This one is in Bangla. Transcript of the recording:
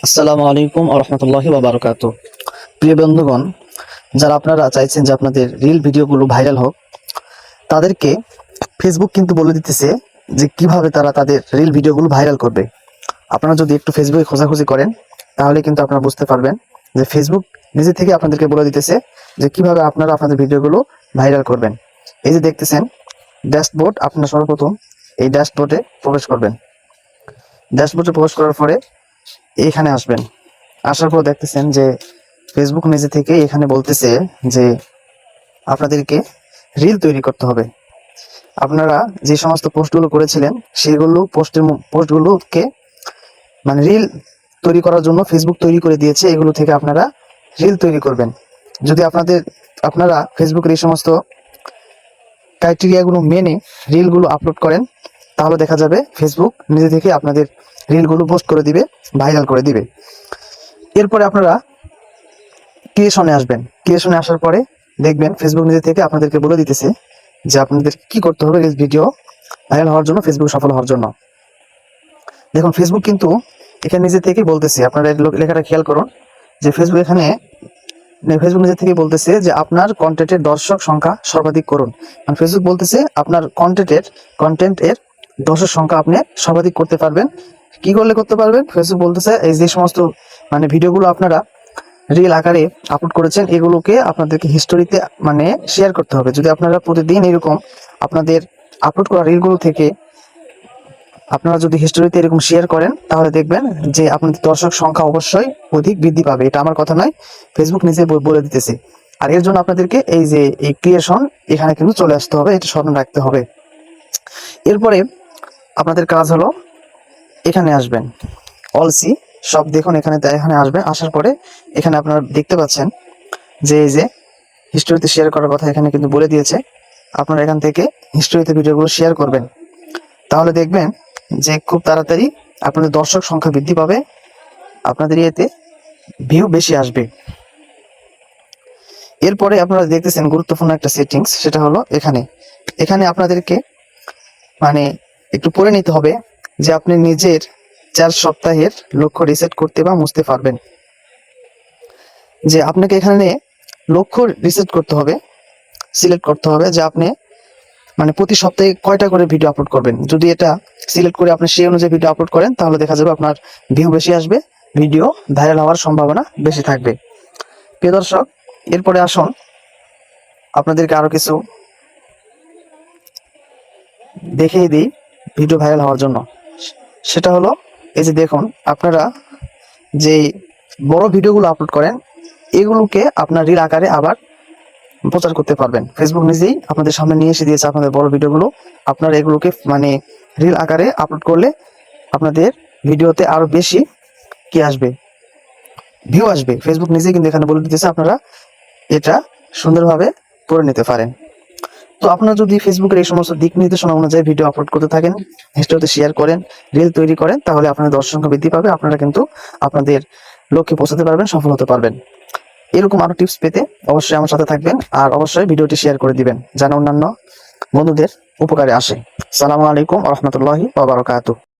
আসসালামু আলাইকুম ওয়া রাহমাতুল্লাহি ওয়া বারাকাতুহু। প্রিয় বন্ধুগণ, যারা আপনারা চাইছেন যে আপনাদের রিল ভিডিওগুলো ভাইরাল হোক, তাদেরকে ফেসবুক কিন্তু বলে দিতেছে যে কিভাবে তারা তাদের রিল ভিডিওগুলো ভাইরাল করবে। আপনারা যদি একটু ফেসবুকে খোঁজাখুঁজি করেন, তাহলে কিন্তু আপনারা বুঝতে পারবেন যে ফেসবুক নিজে থেকে আপনাদেরকে বলে দিতেছে যে কিভাবে আপনারা আপনাদের ভিডিওগুলো ভাইরাল করবেন। এই যে দেখতেছেন ড্যাশবোর্ড, আপনারা সর্বপ্রথম এই ড্যাশবোর্ডে প্রবেশ করবেন। ড্যাশবোর্ডে প্রবেশ করার পরে এইখানে আসবেন। আসার পর দেখতেছেন যে ফেসবুক নিজে থেকে এখানে বলতেছে যে আপনাদেরকে রিল তৈরি করতে হবে। আপনারা যে সমস্ত পোস্টগুলো করেছিলেন সেগুলো পোস্টগুলোকে মানে রিল তৈরি করার জন্য ফেসবুক তৈরি করে দিয়েছে। এগুলো থেকে আপনারা রিল তৈরি করবেন। যদি আপনারা ফেসবুকের এই সমস্ত ক্রাইটেরিয়াগুলো মেনে রিলগুলো আপলোড করেন, তাহলে দেখা যাবে ফেসবুক নিজে থেকে আপনাদের রিলগুলো পোস্ট করে দিবে, ভাইরাল করে দিবে। এরপরে আপনারা ক্রিয়েশনে আসবেন। ক্রিয়েশনে আসার পরে দেখবেন ফেসবুক নিজে থেকে আপনাদেরকে বলে দিতেছে যে আপনাদের কি করতে হবে রিল ভিডিও ভাইরাল হওয়ার জন্য, ফেসবুক সফল হওয়ার জন্য। দেখুন ফেসবুক কিন্তু এখানে নিজে থেকে বলতেছে, আপনারা লেখাটা খেয়াল করুন যে ফেসবুক নিজে থেকে বলতেছে যে আপনার কন্টেন্টের দর্শক সংখ্যা সর্বাধিক করুন। মানে ফেসবুক বলতেছে আপনার কন্টেন্টের দর্শক সংখ্যা আপনি সর্বাধিক করতে পারবেন। কি করলে করতে পারবেন? ফেসবুক বলতেছে এই যে সমস্ত মানে ভিডিওগুলো আপনারা রিল আকারে আপলোড করেছেন, এগুলোকে আপনাদেরকে হিস্টোরিতে মানে শেয়ার করতে হবে। যদি আপনারা প্রতিদিন এরকম আপনাদের আপলোড করা রিলগুলো থেকে আপনারা যদি হিস্টোরিতে এরকম শেয়ার করেন, তাহলে দেখবেন যে আপনাদের দর্শক সংখ্যা অবশ্যই অধিক বৃদ্ধি পাবে। এটা আমার কথা নয়, ফেসবুক নিজে বলে দিতেছে। আর এর জন্য আপনাদেরকে এই যে এই ক্রিয়েশন এখানে কিন্তু চলে আসতে হবে, এটা স্মরণ রাখতে হবে। এরপরে আপনাদের কাজ হলো এখানে আসবেন, অলসি সব দেখুন, এখানে আসবেন। আসার পরে এখানে আপনারা দেখতে পাচ্ছেন যে এই যে হিস্টোরিতে শেয়ার করার কথা এখানে কিন্তু বলে দিয়েছে। আপনারা এখান থেকে হিস্টোরিতে ভিডিওগুলো শেয়ার করবেন, তাহলে দেখবেন যে খুব তাড়াতাড়ি আপনাদের দর্শক সংখ্যা বৃদ্ধি পাবে, আপনাদের ইয়েতে ভিউ বেশি আসবে। এরপরে আপনারা দেখতেছেন গুরুত্বপূর্ণ একটা সেটিংস, সেটা হলো এখানে আপনাদেরকে মানে একটু পড়ে নিতে হবে যে আপনি নিজের 4 সপ্তাহের লক্ষ্য রিসেট করতে বা মুছতে পারবেন। যে আপনাকে এখানে লক্ষ্য রিসেট করতে হবে, সিলেক্ট করতে হবে যে আপনি মানে প্রতি সপ্তাহে কয়টা করে ভিডিও আপলোড করবেন। যদি এটা সিলেক্ট করে আপনি সেই অনুযায়ী ভিডিও আপলোড করেন, তাহলে দেখা যাবে আপনার ভিউ বেশি আসবে, ভিডিও ভাইরাল হওয়ার সম্ভাবনা বেশি থাকবে। প্রিয় দর্শক, এরপরে আসুন আপনাদেরকে আরো কিছু দেখিয়ে দিই ভিডিও ভাইরাল হওয়ার জন্য। সেটা হলো এই যে দেখুন, আপনারা যে বড় ভিডিওগুলো আপলোড করেন, এগুলোকে আপনার রিল আকারে আবার প্রচার করতে পারবেন। ফেসবুক নিজেই আপনাদের সামনে নিয়ে এসে দিয়েছে আপনাদের বড় ভিডিওগুলো। আপনারা এগুলোকে মানে রিল আকারে আপলোড করলে আপনাদের ভিডিওতে আরো বেশি কি আসবে, ভিউ আসবে। ফেসবুক নিজেই কিন্তু এখানে বলে দিতেছে, আপনারা এটা সুন্দরভাবে করে নিতে পারেন। তো আপনারা যদি ফেসবুকের এই সমস্ত দিক নির্দেশনা অনুযায়ী ভিডিও আপলোড করতে থাকেন, হিস্টোরিতে শেয়ার করেন, রিল তৈরি করেন, তাহলে আপনাদের দর্শক সংখ্যা বৃদ্ধি পাবে। আপনারা কিন্তু আপনাদের লক্ষ্যে পৌঁছাতে পারবেন, সফল হতে পারবেন। এরকম আরো টিপস পেতে অবশ্যই আমার সাথে থাকবেন, আর অবশ্যই ভিডিওটি শেয়ার করে দিবেন যেন অন্যান্য বন্ধুদের উপকারে আসে। আসসালামু আলাইকুম ওয়া রাহমাতুল্লাহি ওয়া বারাকাতুহু।